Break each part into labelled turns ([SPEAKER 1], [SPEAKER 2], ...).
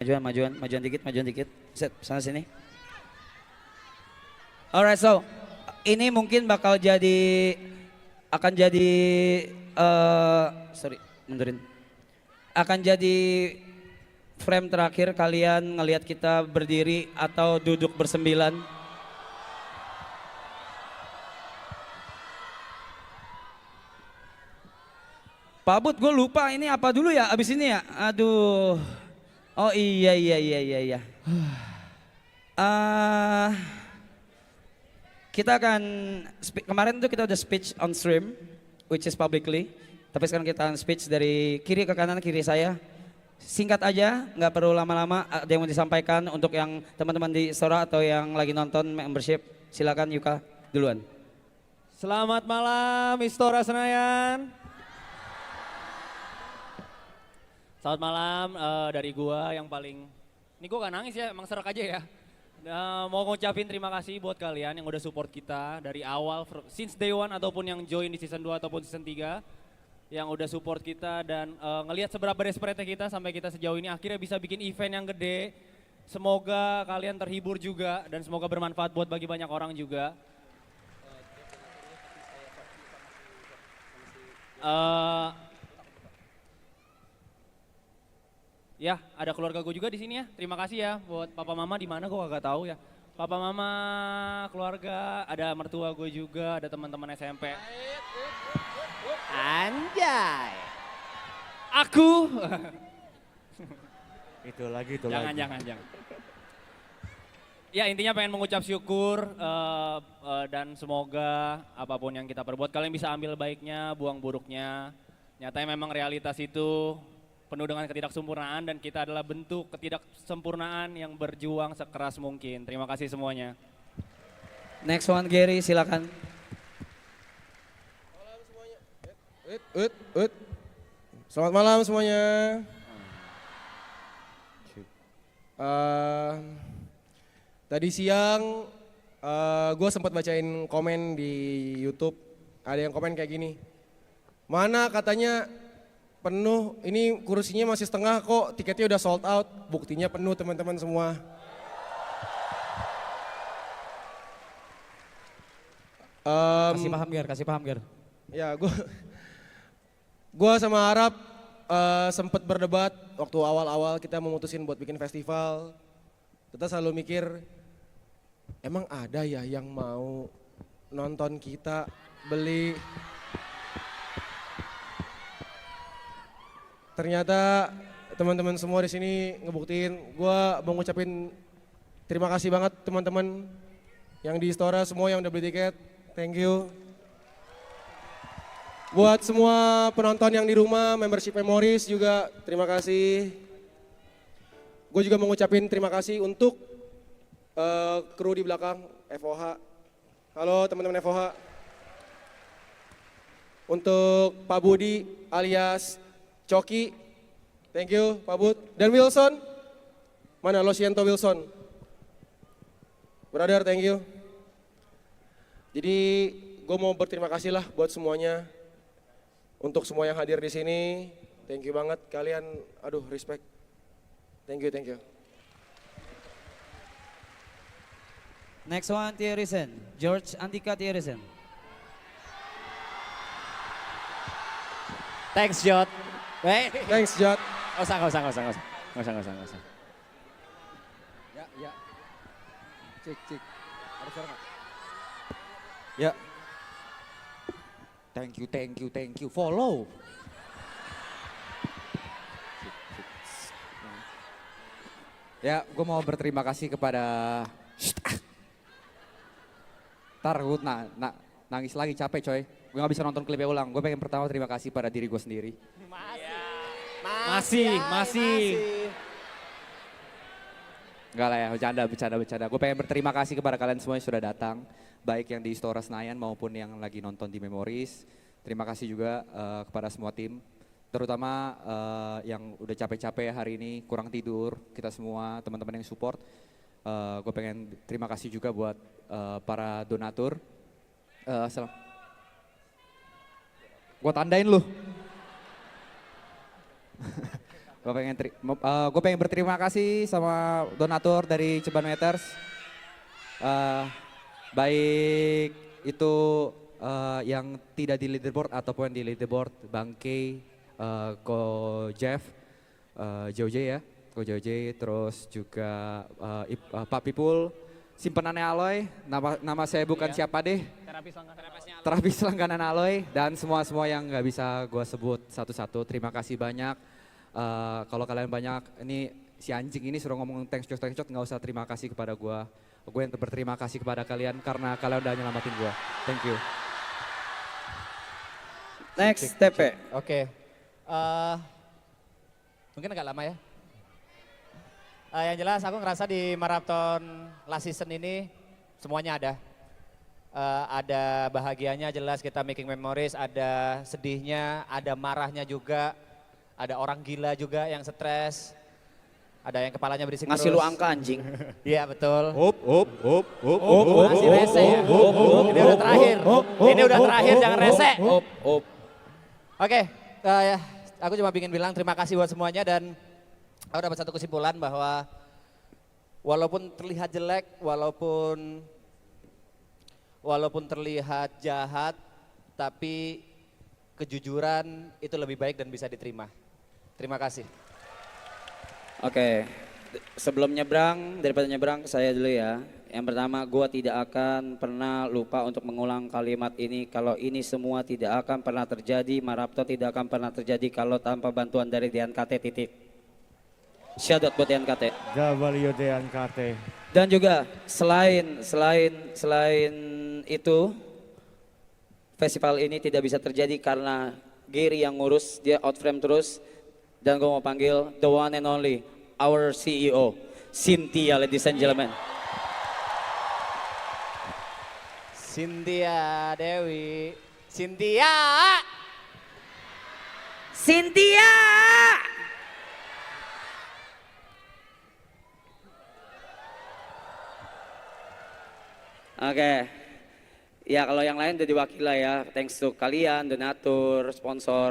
[SPEAKER 1] majuan dikit. Set, sana sini. Alright, so ini mungkin akan jadi sorry, mundurin. Akan jadi frame terakhir kalian ngelihat kita berdiri atau duduk bersembilan. Pak Bud, gue lupa ini apa dulu ya abis ini ya. Aduh. Oh iya. Eh, kita akan kemarin tuh kita udah speech on stream, which is publicly. Tapi sekarang kita akan speech dari kiri ke kanan, kiri saya. Singkat aja, nggak perlu lama-lama. Ada yang mau disampaikan untuk yang teman-teman di Sora atau yang lagi nonton membership, silakan Yuka duluan.
[SPEAKER 2] Selamat malam Istora Senayan. Selamat malam dari gua yang paling, ini gua gak nangis ya, emang serak aja ya. Mau ngucapin terima kasih buat kalian yang udah support kita dari awal, since day one ataupun yang join di season 2 ataupun season 3. Yang udah support kita dan ngelihat seberapa desperate kita sampai kita sejauh ini akhirnya bisa bikin event yang gede. Semoga kalian terhibur juga dan semoga bermanfaat buat bagi banyak orang juga. Ya, ada keluarga gue juga di sini ya. Terima kasih ya buat papa mama di mana gue gak tahu ya. Papa mama, keluarga, ada mertua gue juga, ada teman-teman SMP. Anjay. Aku.
[SPEAKER 3] Itu lagi.
[SPEAKER 2] Jangan. Ya intinya pengen mengucap syukur dan semoga apapun yang kita perbuat kalian bisa ambil baiknya, buang buruknya. Nyatanya memang realitas itu penuh dengan ketidaksempurnaan dan kita adalah bentuk ketidaksempurnaan yang berjuang sekeras mungkin. Terima kasih semuanya.
[SPEAKER 1] Next one Gary, silakan.
[SPEAKER 4] Selamat malam semuanya. Tadi siang gue sempat bacain komen di YouTube. Ada yang komen kayak gini. Mana katanya penuh, ini kursinya masih setengah kok, tiketnya udah sold out. Buktinya penuh teman-teman semua.
[SPEAKER 1] Kasih paham Ger.
[SPEAKER 4] Ya gue sama Arab sempat berdebat waktu awal-awal kita memutusin buat bikin festival. Kita selalu mikir, emang ada ya yang mau nonton kita beli. Ternyata teman-teman semua di sini ngebuktiin. Gue mau ngucapin terima kasih banget teman-teman yang di Istora semua yang udah beli tiket. Thank you. Buat semua penonton yang di rumah, membership Memories juga terima kasih. Gue juga mau ngucapin terima kasih untuk kru di belakang FOH. Halo teman-teman FOH. Untuk Pak Budi alias Coki, thank you Pak Bud. Dan Wilson, mana Losiento Wilson? Brother, thank you. Jadi gue mau berterima kasih lah buat semuanya. Untuk semua yang hadir di sini, thank you banget kalian, aduh respect. Thank you.
[SPEAKER 1] Next one Thierrysen, George Andika Thierrysen.
[SPEAKER 2] Thanks Jot.
[SPEAKER 4] Thanks Jot.
[SPEAKER 2] Gak usah.
[SPEAKER 3] Ya. Cek. Ada suara nggak? Ya. Thank you. Follow. Ya, gue mau berterima kasih kepada. Ntar gue nangis lagi capek coy. Gue gak bisa nonton klipnya ulang. Gue pengen pertama terima kasih pada diri gue sendiri.
[SPEAKER 2] Masih.
[SPEAKER 3] Enggak lah ya, bercanda. Gue pengen berterima kasih kepada kalian semua yang sudah datang. Baik yang di Istora Senayan maupun yang lagi nonton di Memories. Terima kasih juga kepada semua tim. Terutama yang udah capek-capek hari ini, kurang tidur. Kita semua teman-teman yang support. Gue pengen terima kasih juga buat para donatur. Gue tandain lu. Gue pengen berterima kasih sama donatur dari Ceban Matters. Baik itu yang tidak di leaderboard ataupun di leaderboard, Bang K, Ko Jeff, JOJ ya, Ko JOJ, terus juga Pak Pipul, simpenannya Aloy, nama saya bukan siapa deh, terapi selangganan Aloy, dan semua yang nggak bisa gue sebut satu-satu. Terima kasih banyak. Kalau kalian banyak, ini si anjing ini suruh ngomong thanks shot nggak usah terima kasih kepada gue. Gue yang berterima kasih kepada kalian karena kalian udah nyelamatin gue. Thank you.
[SPEAKER 1] Next, TP.
[SPEAKER 5] Oke. Mungkin agak lama ya. Yang jelas aku ngerasa di maraton last season ini semuanya ada. Ada bahagianya jelas kita making memories, ada sedihnya, ada marahnya juga, ada orang gila juga yang stres, ada yang kepalanya berisik
[SPEAKER 1] Ngasih
[SPEAKER 5] terus.
[SPEAKER 1] lu angka anjing.
[SPEAKER 5] Iya betul.
[SPEAKER 4] Masih
[SPEAKER 5] rese ya. Ini udah terakhir. Ini udah terakhir, jangan rese. Oke, ya, aku cuma ingin bilang terima kasih buat semuanya dan aku dapat satu kesimpulan bahwa walaupun terlihat jelek, walaupun terlihat jahat, tapi kejujuran itu lebih baik dan bisa diterima. Terima kasih.
[SPEAKER 1] Oke, sebelum nyebrang, daripada nyebrang saya dulu ya. Yang pertama, gua tidak akan pernah lupa untuk mengulang kalimat ini. Kalau ini semua tidak akan pernah terjadi, Marapto tidak akan pernah terjadi kalau tanpa bantuan dari DNKT titik. Shout out buat DNKT.
[SPEAKER 6] DNKT.
[SPEAKER 1] Dan juga selain itu, festival ini tidak bisa terjadi karena Gary yang ngurus, dia out frame terus. Dan gue mau panggil the one and only, our CEO, Cynthia, ladies and gentlemen.
[SPEAKER 5] Cynthia Dewi. Cynthia!
[SPEAKER 1] Cynthia! Oke. Ya kalau yang lain udah diwakil lah ya, thanks to kalian, donatur, sponsor,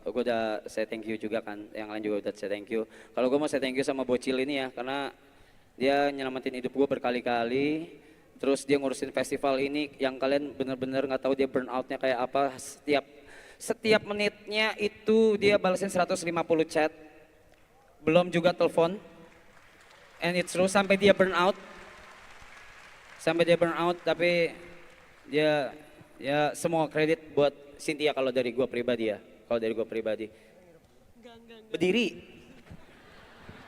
[SPEAKER 1] gue udah say thank you juga kan, yang lain juga udah say thank you. Kalau gue mau say thank you sama Bocil ini ya, karena dia nyelamatin hidup gue berkali-kali, terus dia ngurusin festival ini yang kalian bener-bener nggak tahu dia burnoutnya kayak apa, setiap menitnya itu dia balesin 150 chat, belum juga telepon, and it's true sampai dia burnout, tapi dia ya semua kredit buat Cynthia kalau dari gua pribadi ya. Kalau dari gua pribadi. Berdiri.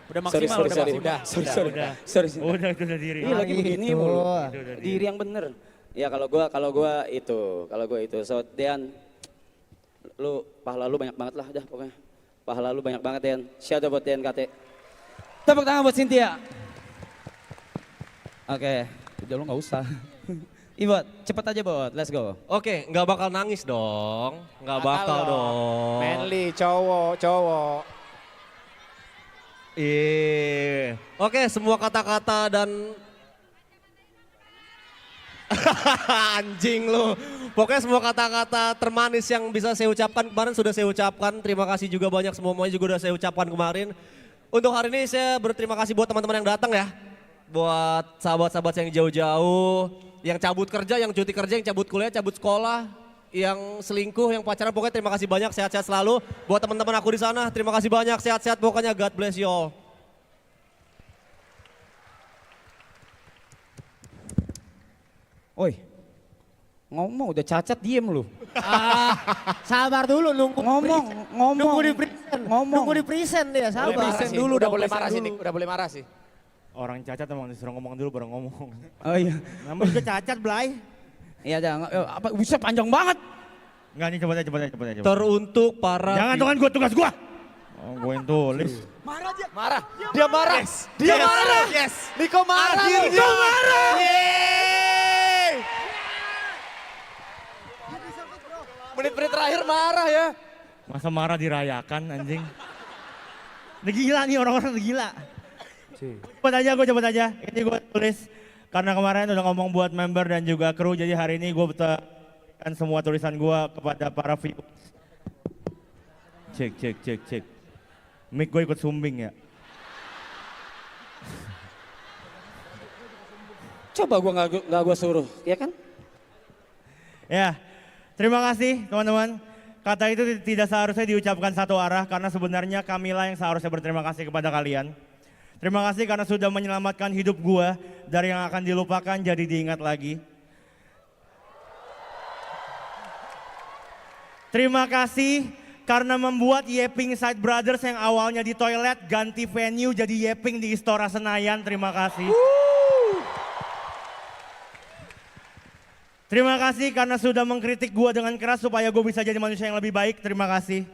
[SPEAKER 2] Udah maksimal,
[SPEAKER 1] Sorry.
[SPEAKER 6] Udah diri.
[SPEAKER 1] Ini lagi begini mulu.
[SPEAKER 6] Itu.
[SPEAKER 1] Diri yang bener. Ya kalau gua itu. So Dean, lu pahala lu banyak banget lah dah pokoknya. Pahala lu banyak banget Dean. Shout out buat DNKT. Tepuk tangan buat Cynthia. Oke, udah lu nggak usah. Ibot, cepet aja Bot, let's go.
[SPEAKER 4] Oke, nggak bakal nangis dong. Nggak bakal dong.
[SPEAKER 5] Manly, cowok.
[SPEAKER 4] Iya. Oke, semua kata-kata dan anjing lu. Pokoknya semua kata-kata termanis yang bisa saya ucapkan kemarin sudah saya ucapkan. Terima kasih juga banyak semuanya juga udah saya ucapkan kemarin. Untuk hari ini saya berterima kasih buat teman-teman yang datang ya. Buat sahabat-sahabat yang jauh-jauh, yang cabut kerja, yang cuti kerja, yang cabut kuliah, cabut sekolah, yang selingkuh, yang pacaran, pokoknya terima kasih banyak, sehat-sehat selalu. Buat teman-teman aku di sana, terima kasih banyak, sehat-sehat pokoknya, God bless you all.
[SPEAKER 1] Oi, ngomong udah cacat diem lu.
[SPEAKER 7] Sabar dulu nunggu
[SPEAKER 1] Ngomong
[SPEAKER 7] nunggu di present dia sabar.
[SPEAKER 5] Dulu udah boleh marah sih, Nick. Udah boleh marah sih.
[SPEAKER 6] Orang cacat emang disuruh ngomong dulu baru ngomong.
[SPEAKER 1] Oh iya.
[SPEAKER 6] Namun juga cacat, Blay.
[SPEAKER 1] Iya jangan, apa bisa panjang banget.
[SPEAKER 6] Enggak nih, coba aja.
[SPEAKER 4] Teruntuk para...
[SPEAKER 6] Jangan tuh kan tugas gua. Oh, gue yang tulis.
[SPEAKER 5] Marah. Dia marah. Dia marah.
[SPEAKER 4] Yes.
[SPEAKER 5] Niko marah.
[SPEAKER 4] Akhirnya.
[SPEAKER 5] Niko marah.
[SPEAKER 4] Yeay.
[SPEAKER 5] Menit-menit terakhir marah ya.
[SPEAKER 6] Masa marah dirayakan anjing. Udah gila nih orang-orang udah gila. Cepet aja. Ini gue tulis karena kemarin udah ngomong buat member dan juga kru, jadi hari ini gue kan semua tulisan gue kepada para viewers. Cek. Mic gue ikut sumbing ya.
[SPEAKER 1] Coba nggak gua suruh, ya kan?
[SPEAKER 6] Ya, terima kasih teman-teman. Kata itu tidak seharusnya diucapkan satu arah karena sebenarnya kamilah yang seharusnya berterima kasih kepada kalian. Terima kasih karena sudah menyelamatkan hidup gua dari yang akan dilupakan jadi diingat lagi. Terima kasih karena membuat Yeping Side Brothers yang awalnya di toilet ganti venue jadi Yeping di Istora Senayan. Terima kasih. Terima kasih karena sudah mengkritik gua dengan keras supaya gue bisa jadi manusia yang lebih baik. Terima kasih.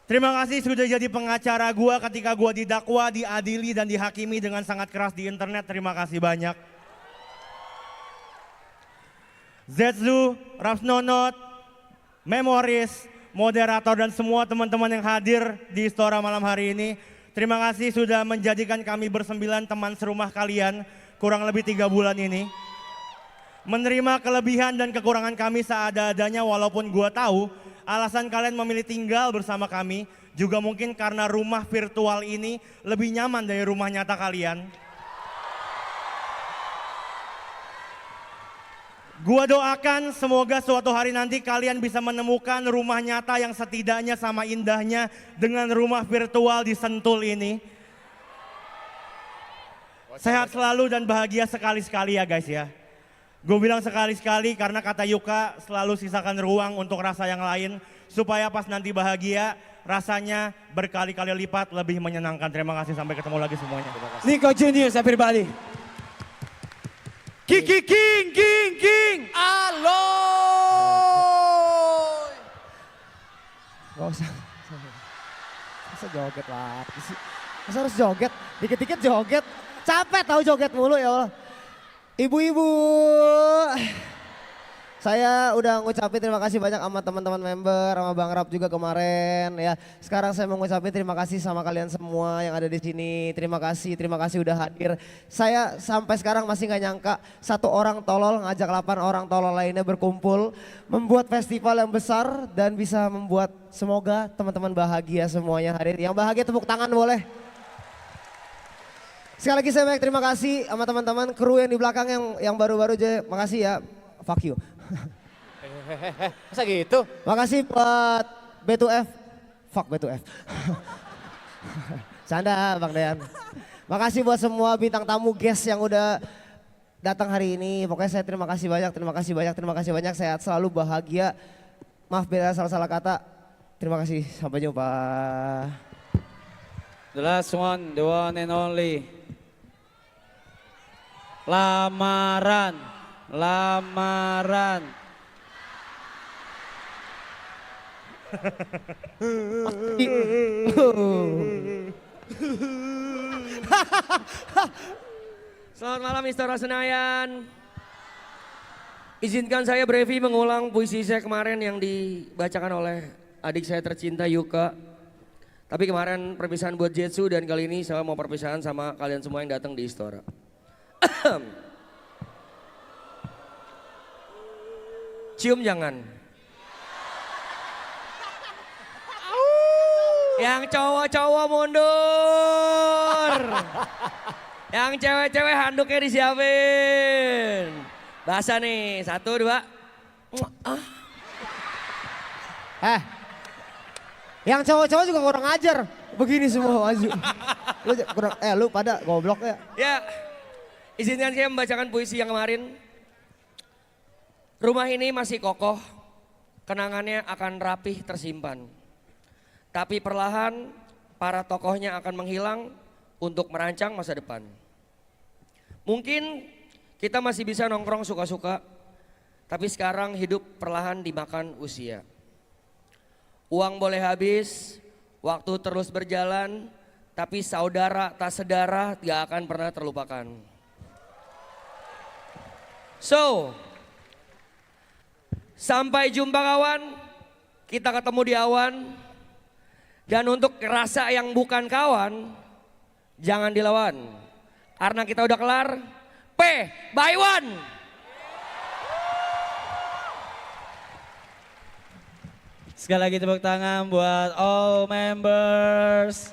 [SPEAKER 6] Terima kasih sudah jadi pengacara gua ketika gua didakwa, diadili dan dihakimi dengan sangat keras di internet. Terima kasih banyak. Zetsu, Rapsnonot, Memoris, moderator dan semua teman-teman yang hadir di Istora malam hari ini. Terima kasih sudah menjadikan kami bersembilan teman serumah kalian kurang lebih 3 bulan ini. Menerima kelebihan dan kekurangan kami seada-adanya walaupun gua tahu alasan kalian memilih tinggal bersama kami juga mungkin karena rumah virtual ini lebih nyaman dari rumah nyata kalian. Gua doakan semoga suatu hari nanti kalian bisa menemukan rumah nyata yang setidaknya sama indahnya dengan rumah virtual di Sentul ini. Sehat selalu dan bahagia sekali-sekali ya guys ya. Gue bilang sekali-sekali karena kata Yuka selalu sisakan ruang untuk rasa yang lain supaya pas nanti bahagia rasanya berkali-kali lipat lebih menyenangkan. Terima kasih, sampai ketemu lagi semuanya.
[SPEAKER 1] Nico Juniors everybody. King.
[SPEAKER 7] Aloy. Gak usah. Masa joget lah sih? Masa harus joget? Dikit-dikit joget. Capek tahu joget mulu ya Allah. Ibu-ibu, saya udah ngucapin terima kasih banyak sama teman-teman member, sama Bang Rap juga kemarin ya. Sekarang saya mau ngucapin terima kasih sama kalian semua yang ada di sini. Terima kasih udah hadir. Saya sampai sekarang masih nggak nyangka satu orang tolol ngajak 8 orang tolol lainnya berkumpul membuat festival yang besar dan bisa membuat semoga teman-teman bahagia semuanya hadir. Yang bahagia tepuk tangan boleh. Sekali lagi saya banyak terima kasih sama teman-teman kru yang di belakang yang baru-baru aja. Makasih ya. Fuck you.
[SPEAKER 5] Masa gitu?
[SPEAKER 7] Makasih buat B2F. Fuck B2F. Canda Bang Dean. Makasih buat semua bintang tamu guest yang udah datang hari ini. Pokoknya saya terima kasih banyak. Sehat selalu, bahagia. Maaf bila salah-salah kata. Terima kasih. Sampai jumpa.
[SPEAKER 1] The last one, the one and only. Lamaran.
[SPEAKER 8] Selamat malam Istora Senayan. Izinkan saya Brevi mengulang puisi saya kemarin yang dibacakan oleh adik saya tercinta Yuka. Tapi kemarin perpisahan buat Jetsu dan kali ini saya mau perpisahan sama kalian semua yang datang di Istora. Cium jangan. Yang cowok-cowok mundur. Yang cewek-cewek handuknya disiapin. Basah nih, 1, 2.
[SPEAKER 7] Yang cowok-cowok juga kurang ajar. Begini semua maju. Lu pada goblok ya.
[SPEAKER 8] Ya, izinkan saya membacakan puisi yang kemarin. Rumah ini masih kokoh, kenangannya akan rapih tersimpan. Tapi perlahan para tokohnya akan menghilang untuk merancang masa depan. Mungkin kita masih bisa nongkrong suka-suka, tapi sekarang hidup perlahan dimakan usia. Uang boleh habis, waktu terus berjalan, tapi saudara tak sedara gak akan pernah terlupakan. So, sampai jumpa kawan, kita ketemu di awan. Dan untuk rasa yang bukan kawan, jangan dilawan. Karena kita udah kelar, by one.
[SPEAKER 1] Sekali lagi tepuk tangan buat all members.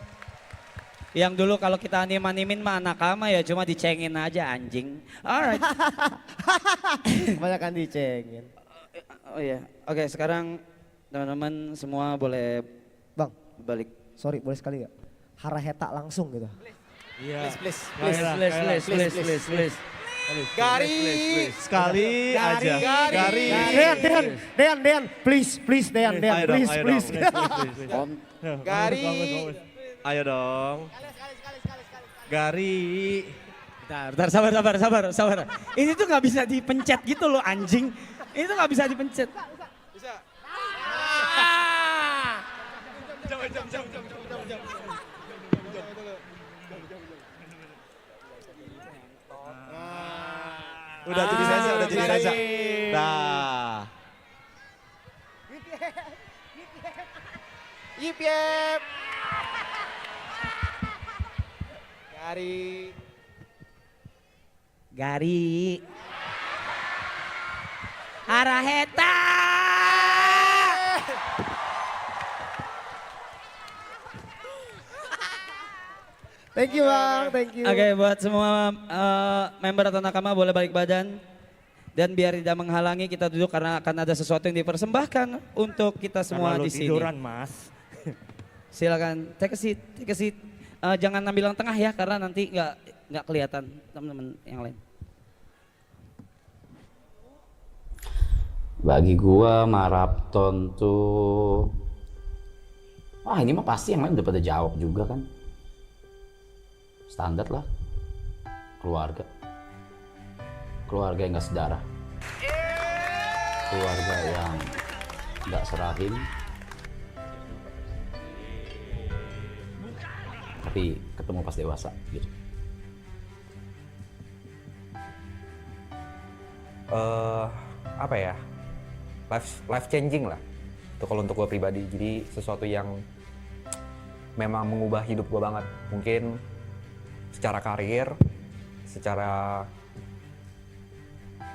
[SPEAKER 1] Yang dulu kalau kita anim-animin mah anak ama ya cuma dicengin aja anjing. Alright.
[SPEAKER 7] Kebanyakan dicengin.
[SPEAKER 1] Oh iya. Oke, sekarang teman-teman semua boleh
[SPEAKER 7] Bang,
[SPEAKER 1] balik.
[SPEAKER 7] sorry boleh sekali gak? Haraheta langsung gitu.
[SPEAKER 6] Iya.
[SPEAKER 5] Please.
[SPEAKER 1] Please.
[SPEAKER 4] Gari.
[SPEAKER 6] Sekali aja.
[SPEAKER 4] Gari.
[SPEAKER 7] Dean, please, Dean,
[SPEAKER 6] Ayo dong,
[SPEAKER 7] please,
[SPEAKER 6] ayo
[SPEAKER 7] please.
[SPEAKER 6] dong.
[SPEAKER 4] Gari.
[SPEAKER 6] Ayo dong. Gari.
[SPEAKER 1] Bentar, sabar. Ini tuh nggak bisa dipencet gitu loh anjing. Ini tuh nggak bisa dipencet.
[SPEAKER 6] Udah jadi raja. Dah.
[SPEAKER 4] Yip yep. Gari.
[SPEAKER 1] Gari. Haraheta.
[SPEAKER 7] Thank you Bang, thank you.
[SPEAKER 1] Oke, buat semua member atau nakama boleh balik badan. Dan biar tidak menghalangi kita duduk karena akan ada sesuatu yang dipersembahkan untuk kita semua
[SPEAKER 6] Karena lu
[SPEAKER 1] di sini.
[SPEAKER 6] tiduran, Mas.
[SPEAKER 1] Silakan, take a seat. Jangan ambil yang tengah ya karena nanti nggak kelihatan teman-teman yang lain.
[SPEAKER 9] Bagi gua maraton tuh, wah ini mah pasti yang lain udah pada jawab juga kan. Standar lah, keluarga yang gak sedarah, keluarga yang gak serahim, tapi ketemu pas dewasa gitu.
[SPEAKER 3] Apa ya, life changing lah itu kalau untuk gue pribadi. Jadi sesuatu yang memang mengubah hidup gue banget, mungkin secara karir, secara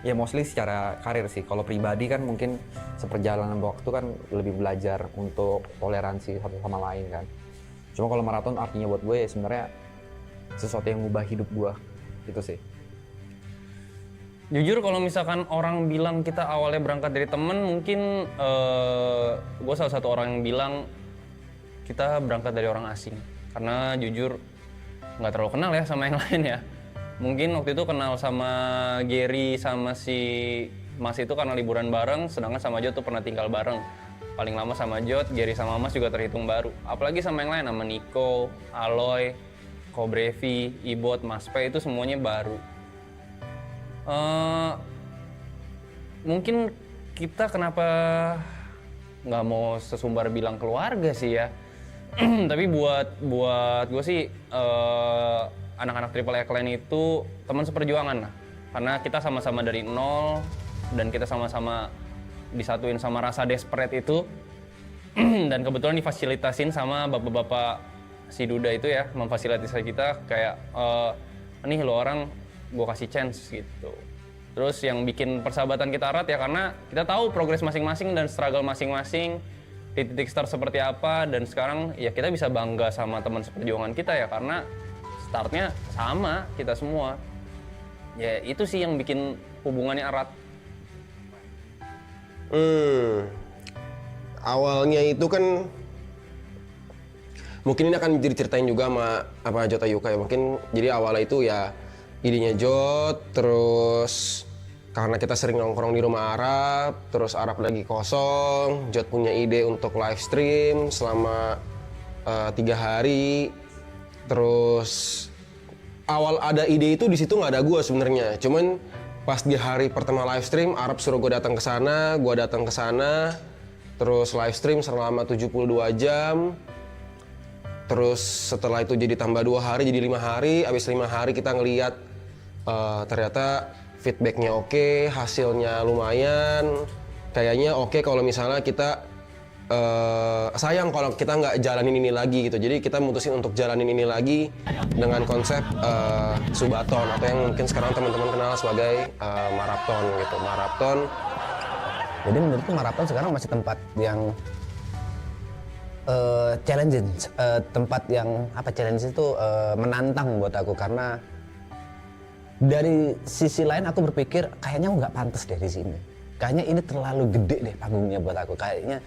[SPEAKER 3] ya mostly secara karir sih. Kalau pribadi kan mungkin seperjalanan waktu kan lebih belajar untuk toleransi satu sama lain kan. Cuma kalau maraton artinya buat gue ya sebenarnya sesuatu yang mengubah hidup gue, itu sih.
[SPEAKER 2] Jujur kalau misalkan orang bilang kita awalnya berangkat dari temen, mungkin gue salah satu orang yang bilang kita berangkat dari orang asing. Karena jujur nggak terlalu kenal ya sama yang lain ya. Mungkin waktu itu kenal sama Gary sama si Mas itu karena liburan bareng, sedangkan sama Jot tuh pernah tinggal bareng. Paling lama sama Jot, Gary sama Mas juga terhitung baru. Apalagi sama yang lain, sama Nico, Aloy, Kobrevi, Ibot, Mas P itu semuanya baru. Mungkin kita kenapa nggak mau sesumbar bilang keluarga sih ya. Tapi buat gue sih anak-anak Triple X Line itu teman seperjuangan lah. Karena kita sama-sama dari nol dan kita sama-sama disatuin sama rasa desperate itu. Dan kebetulan difasilitasin sama bapak-bapak si Duda itu ya, memfasilitasi kita kayak nih lo orang gue kasih chance gitu. Terus yang bikin persahabatan kita erat ya karena kita tahu progres masing-masing dan struggle masing-masing, di titik start seperti apa, dan sekarang ya kita bisa bangga sama teman seperjuangan kita ya karena startnya sama kita semua. Ya itu sih yang bikin hubungannya erat.
[SPEAKER 10] Awalnya itu kan mungkin ini akan diceritain juga sama apa Jota Yuka ya. Mungkin jadi awalnya itu ya idenya Jot, terus karena kita sering nongkrong di rumah Arab, terus Arab lagi kosong, Jot punya ide untuk live stream selama 3 hari. Terus awal ada ide itu di situ nggak ada gue sebenarnya, cuman pas di hari pertama live stream Arab suruh gue datang ke sana, gue datang ke sana, terus live stream selama 72 jam. Terus setelah itu jadi tambah 2 hari, jadi 5 hari. Abis 5 hari kita ngeliat ternyata feedbacknya oke, hasilnya lumayan. Kayaknya oke kalau misalnya kita sayang kalau kita nggak jalanin ini lagi gitu. Jadi kita mutusin untuk jalanin ini lagi dengan konsep Subaton atau yang mungkin sekarang teman-teman kenal sebagai Marathon gitu. Marathon.
[SPEAKER 9] Jadi menurutku maraton sekarang masih tempat yang
[SPEAKER 11] challenging, tempat yang challenge itu menantang buat aku, karena dari sisi lain aku berpikir kayaknya aku nggak pantas deh di sini. Kayaknya ini terlalu gede deh panggungnya buat aku. Kayaknya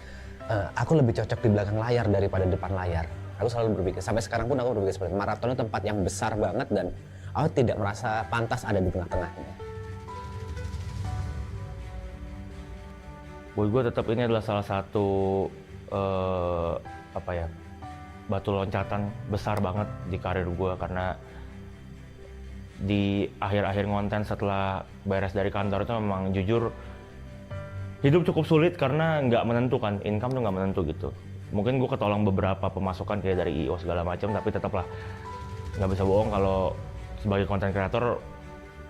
[SPEAKER 11] aku lebih cocok di belakang layar daripada depan layar. Aku selalu berpikir, sampai sekarang pun aku berpikir seperti itu. Marathon itu tempat yang besar banget dan aku tidak merasa pantas ada di tengah-tengahnya.
[SPEAKER 6] Buat gue tetap ini adalah salah satu batu loncatan besar banget di karir gue, karena di akhir-akhir konten setelah beres dari kantor itu memang jujur hidup cukup sulit karena nggak menentu kan, income tuh nggak menentu gitu. Mungkin gue ketolong beberapa pemasukan kayak dari IO segala macam, tapi tetaplah nggak bisa bohong kalau sebagai konten kreator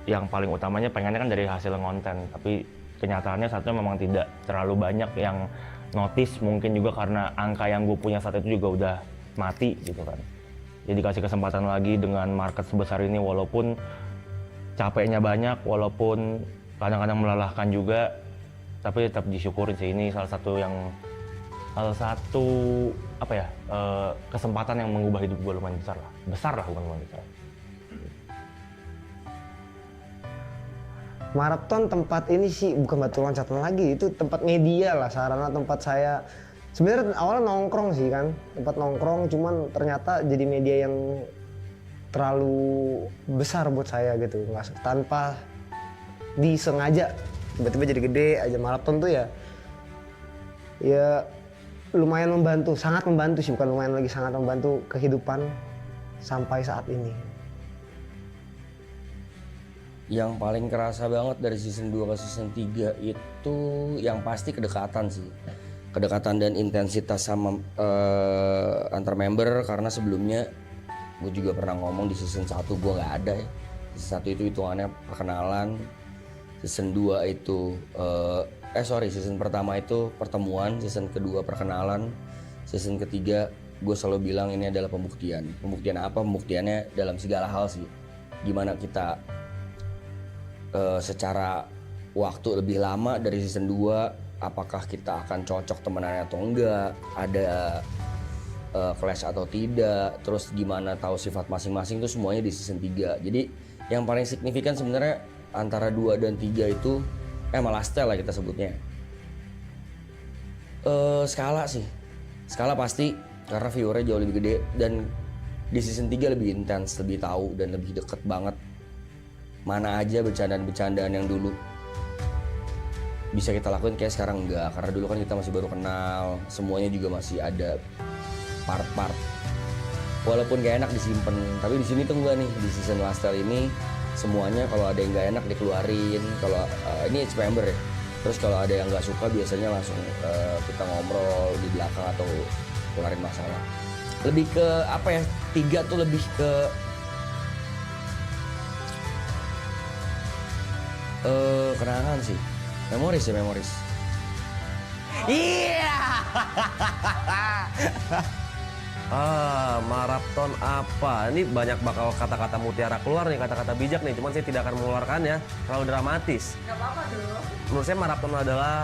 [SPEAKER 6] yang paling utamanya pengennya kan dari hasil konten, tapi kenyataannya saatnya memang tidak terlalu banyak yang notice, mungkin juga karena angka yang gue punya saat itu juga udah mati gitu kan. Jadi dikasih kesempatan lagi dengan market sebesar ini, walaupun capeknya banyak, walaupun kadang-kadang melelahkan juga, tapi tetap disyukurin sih. Ini salah satu kesempatan yang mengubah hidup gue lumayan besar lah bukan lumayan besar.
[SPEAKER 11] Marathon tempat ini sih bukan batu loncatan lagi, itu tempat media lah, sarana tempat saya. Sebenarnya awalnya nongkrong sih kan, tempat nongkrong, cuman ternyata jadi media yang terlalu besar buat saya gitu, tanpa disengaja tiba-tiba jadi gede aja. Marathon tuh ya lumayan membantu, sangat membantu sih, bukan lumayan lagi, sangat membantu kehidupan sampai saat ini.
[SPEAKER 8] Yang paling kerasa banget dari season 2 ke season 3 itu yang pasti kedekatan sih. Kedekatan dan intensitas sama antar member, karena sebelumnya gue juga pernah ngomong di season 1 gue nggak ada ya. Season 1 itu hitungannya perkenalan, season 2 itu season pertama itu pertemuan, season kedua perkenalan, season ketiga gue selalu bilang ini adalah pembuktian. Pembuktian apa? Pembuktiannya dalam segala hal sih. Gimana kita secara waktu lebih lama dari season 2, apakah kita akan cocok temenannya atau enggak, ada clash atau tidak, terus gimana tahu sifat masing-masing, itu semuanya di season 3. Jadi yang paling signifikan sebenarnya antara 2 dan 3 itu last lah kita sebutnya. Skala sih, skala pasti karena viewernya jauh lebih gede, dan di season 3 lebih intens, lebih tahu dan lebih deket banget. Mana aja bercandaan-bercandaan yang dulu bisa kita lakuin kayak sekarang enggak, karena dulu kan kita masih baru kenal, semuanya juga masih ada part-part. Walaupun gak enak disimpan, tapi di sini tuh enggak nih, di season Lifestyle ini semuanya kalau ada yang gak enak dikeluarin. Kalau ini each member ya. Terus kalau ada yang gak suka biasanya langsung kita ngobrol di belakang atau keluarin masalah. Lebih ke 3 tuh lebih ke kenangan sih, memoris.
[SPEAKER 11] Iya. Marathon apa? Ini banyak bakal kata-kata mutiara keluar nih, kata-kata bijak nih. Cuman saya tidak akan mengeluarkannya, terlalu dramatis. Gak apa-apa dong. Menurut saya marathon adalah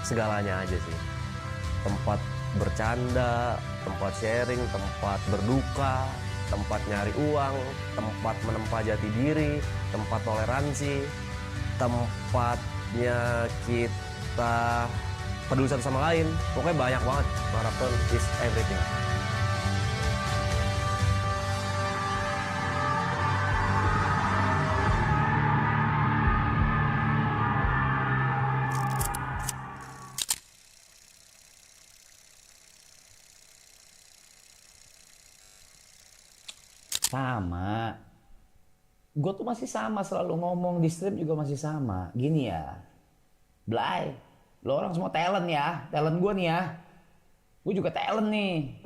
[SPEAKER 11] segalanya aja sih. Tempat bercanda, tempat sharing, tempat berduka, tempat nyari uang, tempat menempa jati diri, tempat toleransi, tempatnya kita peduli satu sama lain. Pokoknya banyak banget. Marathon is everything.
[SPEAKER 9] Sama. Gue tuh masih sama, selalu ngomong di stream juga masih sama. Gini ya, Blay, lo orang semua talent ya, talent gue nih ya. Gue juga talent nih.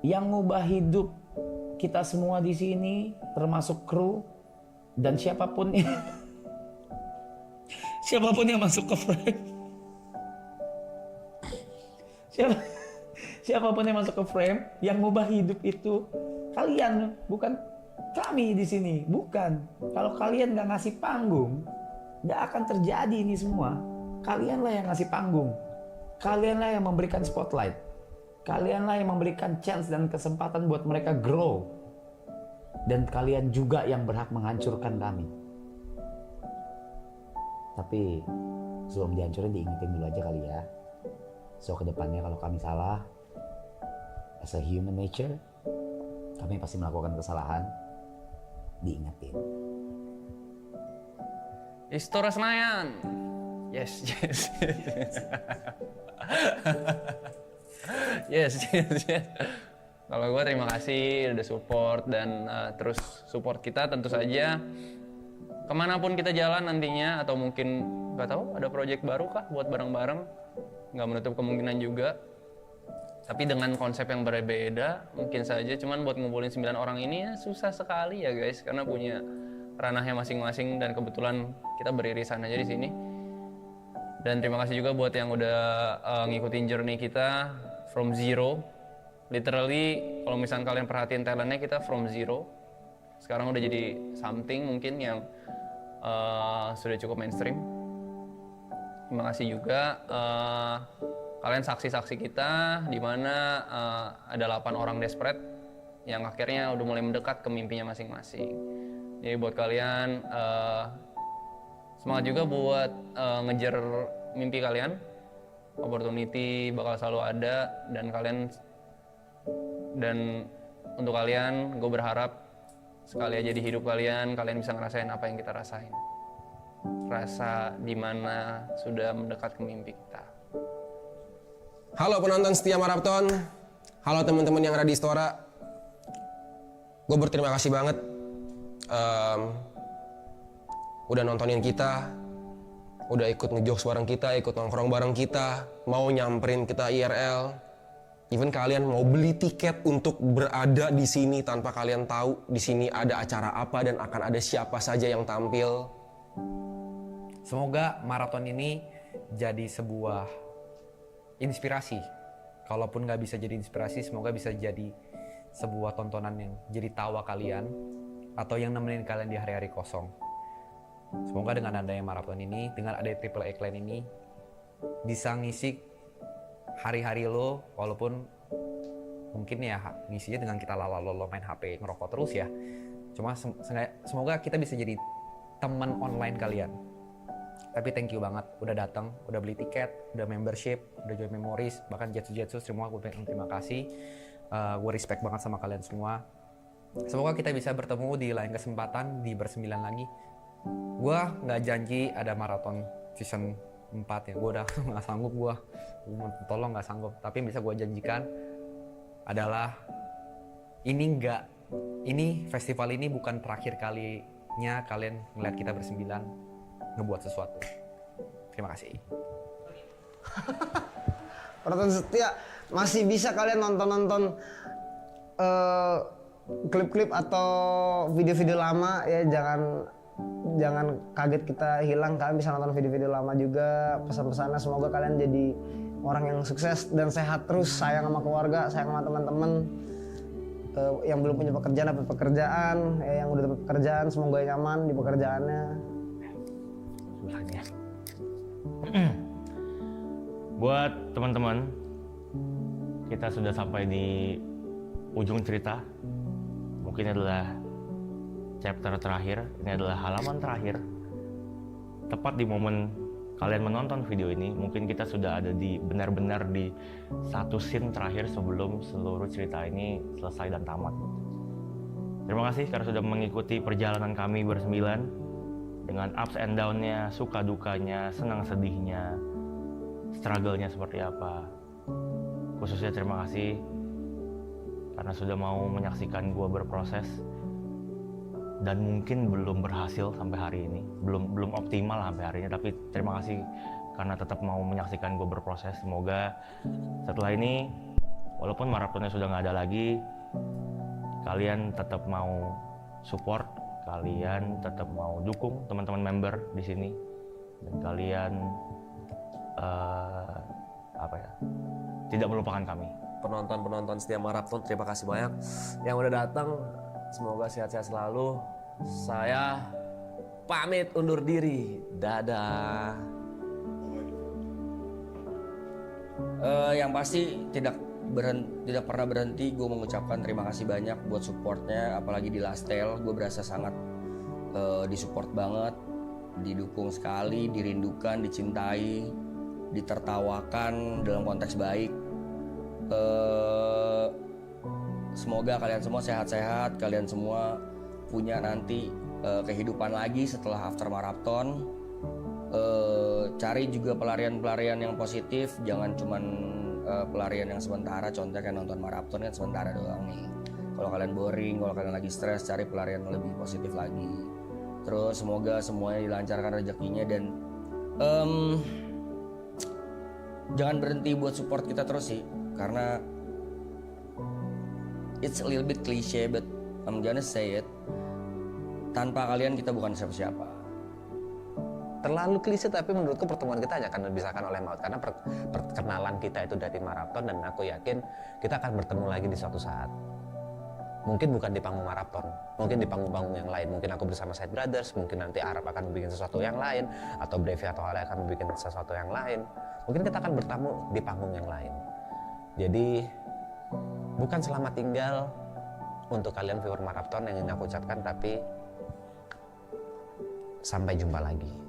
[SPEAKER 9] Yang ngubah hidup kita semua di sini, termasuk kru dan siapapun siapapun yang masuk ke frame. Siapapun yang masuk ke frame, yang ngubah hidup itu kalian, bukan kami di sini, bukan. Kalau kalian nggak ngasih panggung, nggak akan terjadi ini semua. Kalianlah yang ngasih panggung. Kalianlah yang memberikan spotlight. Kalianlah yang memberikan chance dan kesempatan buat mereka grow. Dan kalian juga yang berhak menghancurkan kami. Tapi sebelum dihancurin diingetin dulu aja kali ya. So kedepannya kalau kami salah, as a human nature, kami pasti melakukan kesalahan, diingetin.
[SPEAKER 12] Istora Senayan. Yes. Yes. Kalau gue terima kasih udah support dan terus support kita tentu saja. Kemanapun kita jalan nantinya atau mungkin nggak tahu ada project baru kah buat bareng-bareng, nggak menutup kemungkinan juga. Tapi dengan konsep yang berbeda mungkin saja, cuman buat ngumpulin 9 orang ini ya susah sekali ya guys, karena punya ranahnya masing-masing dan kebetulan kita beririsan aja di sini. Dan terima kasih juga buat yang udah ngikutin journey kita from zero. Literally kalau misalnya kalian perhatiin talentnya kita from zero. Sekarang udah jadi something mungkin yang sudah cukup mainstream. Terima kasih juga kalian saksi-saksi kita di mana ada 8 orang desperate yang akhirnya udah mulai mendekat ke mimpinya masing-masing. Jadi buat kalian semangat juga buat ngejar mimpi kalian. Opportunity bakal selalu ada dan untuk kalian gue berharap sekali aja di hidup kalian bisa ngerasain apa yang kita rasain. Rasa dimana sudah mendekat ke mimpi kita.
[SPEAKER 10] Halo penonton setia Marathon, halo teman-teman yang ada di Istora. Gue berterima kasih banget udah nontonin kita, udah ikut ngejokes bareng kita, ikut nongkrong bareng kita, mau nyamperin kita IRL. Even kalian mau beli tiket untuk berada di sini tanpa kalian tahu di sini ada acara apa dan akan ada siapa saja yang tampil.
[SPEAKER 3] Semoga maraton ini jadi sebuah inspirasi. Kalaupun nggak bisa jadi inspirasi, semoga bisa jadi sebuah tontonan yang jadi tawa kalian atau yang nemenin kalian di hari-hari kosong. Semoga dengan adanya maraton ini, dengan adanya Triple A Clan ini, bisa ngisi hari-hari lo, walaupun mungkin ya ngisinya dengan kita lala-lolo main HP, ngerokok terus ya. Cuma semoga kita bisa jadi teman online kalian. Tapi thank you banget udah datang, udah beli tiket, udah membership, udah join memories, bahkan Jetsu semua gue terima kasih. Gue respect banget sama kalian semua. Semoga kita bisa bertemu di lain kesempatan di bersembilan lagi. Gue nggak janji ada maraton season 4 ya, gue udah nggak sanggup, gue tolong nggak sanggup. Tapi yang bisa gue janjikan adalah ini festival ini bukan terakhir kalinya kalian ngeliat kita bersembilan ngebuat sesuatu. Terima kasih.
[SPEAKER 7] Penonton setia, masih bisa kalian nonton klip-klip atau video-video lama ya, jangan kaget kita hilang. Kalian bisa nonton video-video lama juga. Pesan-pesannya semoga kalian jadi orang yang sukses dan sehat terus, sayang sama keluarga, sayang sama teman-teman. Yang belum punya pekerjaan dapat pekerjaan, yang udah dapat pekerjaan semoga nyaman di pekerjaannya.
[SPEAKER 6] Buat teman-teman, kita sudah sampai di ujung cerita. Mungkin adalah chapter terakhir, ini adalah halaman terakhir. Tepat di momen kalian menonton video ini, mungkin kita sudah ada di benar-benar di satu scene terakhir sebelum seluruh cerita ini selesai dan tamat. Terima kasih karena sudah mengikuti perjalanan kami bersembilan dengan ups and down-nya, suka dukanya, senang sedihnya, struggle-nya seperti apa. Khususnya terima kasih karena sudah mau menyaksikan gua berproses dan mungkin belum berhasil sampai hari ini, belum optimal sampai hari ini, tapi terima kasih karena tetap mau menyaksikan gue berproses. Semoga setelah ini, walaupun maratonnya sudah nggak ada lagi, kalian tetap mau support, kalian tetap mau dukung teman-teman member di sini, dan kalian tidak melupakan kami.
[SPEAKER 13] Penonton setia maraton, terima kasih banyak yang udah datang. Semoga sehat-sehat selalu. Saya pamit undur diri. Dadah.
[SPEAKER 8] Yang pasti tidak pernah berhenti gue mengucapkan terima kasih banyak buat supportnya, apalagi di Lastel gue berasa sangat disupport banget, didukung sekali, dirindukan, dicintai, ditertawakan dalam konteks baik. Semoga kalian semua sehat-sehat, kalian semua punya nanti kehidupan lagi setelah after marathon. Cari juga pelarian-pelarian yang positif, jangan cuman pelarian yang sementara. Contohnya kayak nonton marathon kan sementara doang nih. Kalau kalian boring, kalau kalian lagi stres, cari pelarian yang lebih positif lagi. Terus semoga semuanya dilancarkan rezekinya dan jangan berhenti buat support kita terus sih, karena it's a little bit cliche but I'm gonna say it. Tanpa kalian kita bukan siapa-siapa.
[SPEAKER 11] Terlalu klise, tapi menurutku pertemuan kita hanya akan dipisahkan oleh maut, karena perkenalan kita itu dari maraton, dan aku yakin kita akan bertemu lagi di suatu saat. Mungkin bukan di panggung maraton, mungkin di panggung-panggung yang lain. Mungkin aku bersama Side Brothers, mungkin nanti Arab akan bikin sesuatu yang lain, atau Brevi atau Ale akan bikin sesuatu yang lain. Mungkin kita akan bertemu di panggung yang lain. Jadi bukan selamat tinggal untuk kalian viewer maraton yang ingin aku ucapkan, tapi sampai jumpa lagi.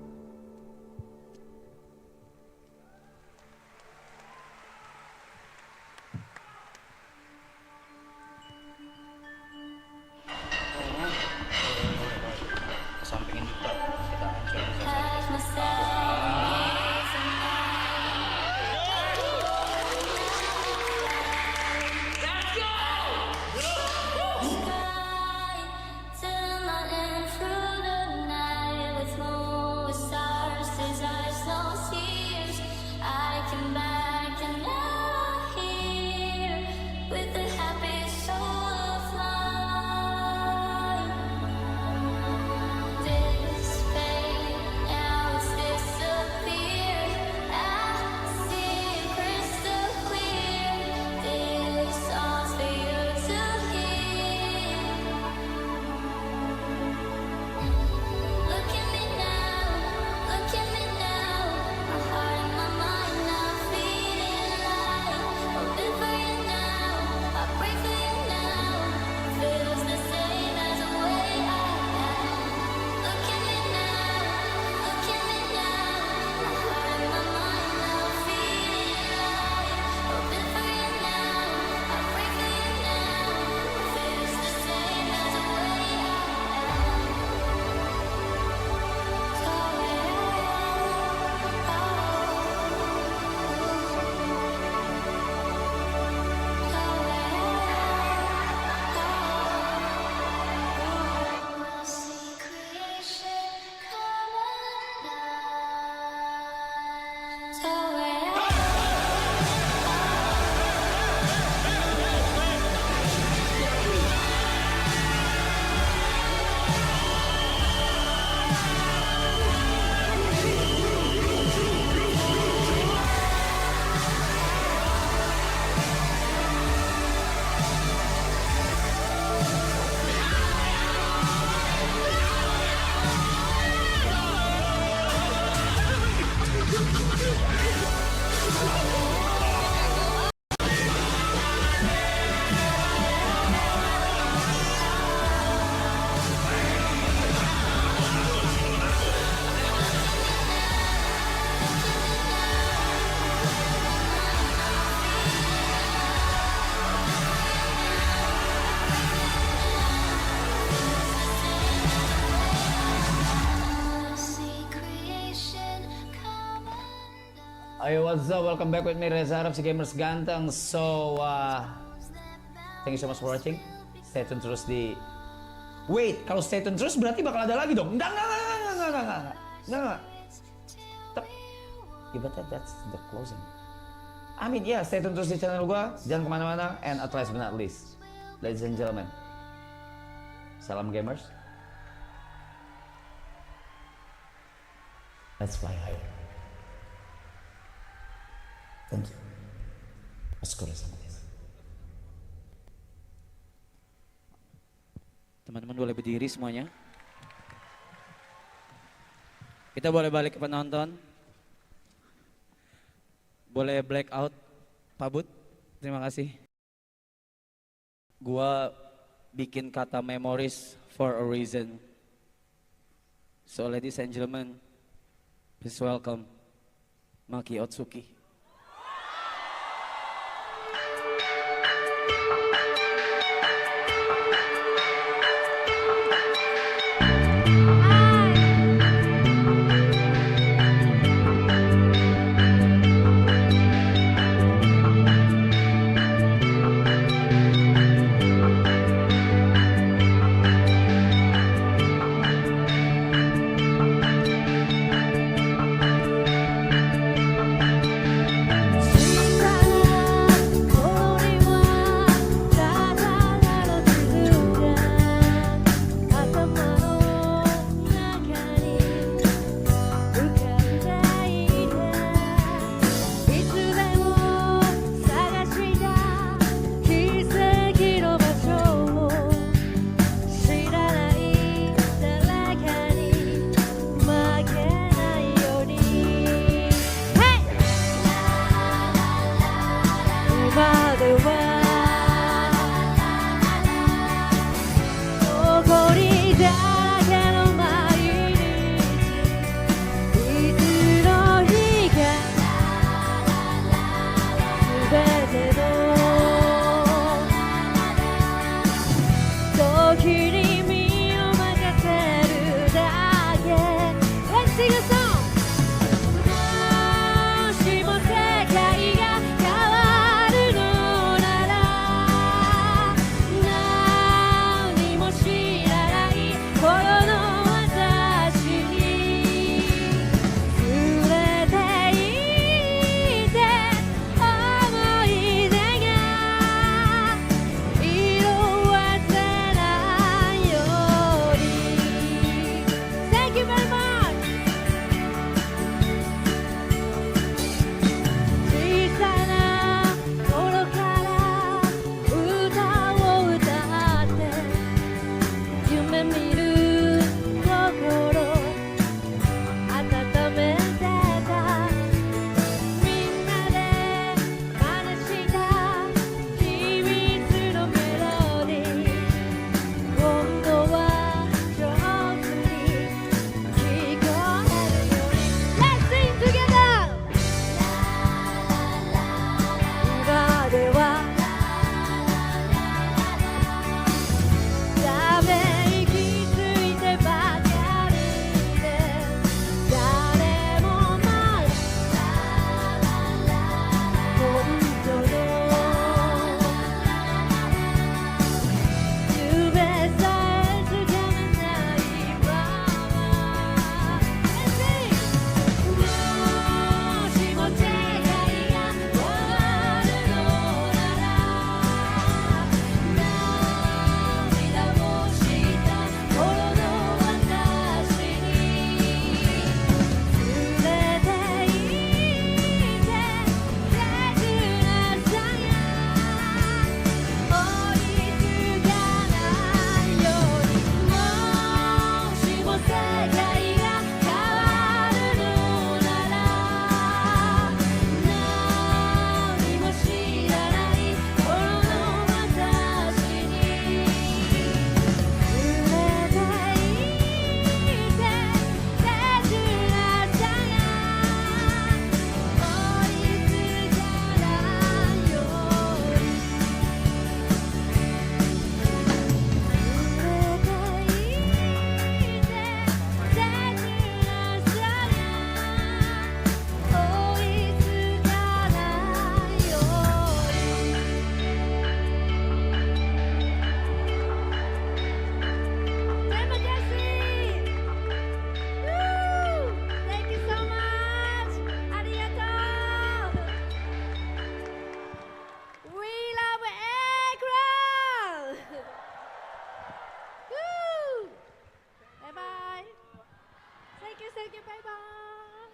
[SPEAKER 1] Kesampingin juga kita
[SPEAKER 9] Ayo, what's up? Welcome back with me, Reza Arab, si gamers ganteng. So, thank you so much for watching. Stay tune terus di... Wait, kalau stay tune terus berarti bakal ada lagi dong? Enggak. Yeah, but that's the closing. I mean, yeah, stay tune terus di channel gua. Jangan kemana-mana. And at last but not least, ladies and gentlemen, salam gamers. Let's fly higher. Thank you. Askura sama dia.
[SPEAKER 1] Teman-teman boleh berdiri semuanya. Kita boleh balik ke penonton. Boleh black out Pak Bud, terima kasih. Gua bikin kata memories for a reason. So ladies and gentlemen, please welcome Maki Otsuki.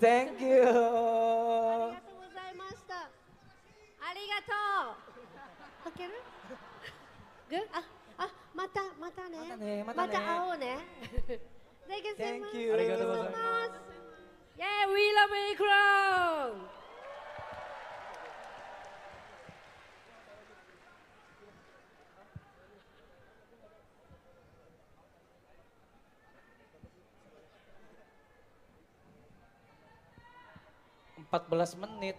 [SPEAKER 1] Thank you.
[SPEAKER 14] Arigatou. Okay na? Good? Mata ne. Mata ao ne. Thank you so
[SPEAKER 1] Thank
[SPEAKER 14] much.
[SPEAKER 1] you.
[SPEAKER 14] Thank you so much. Yeah, we love Akron.
[SPEAKER 1] 14 menit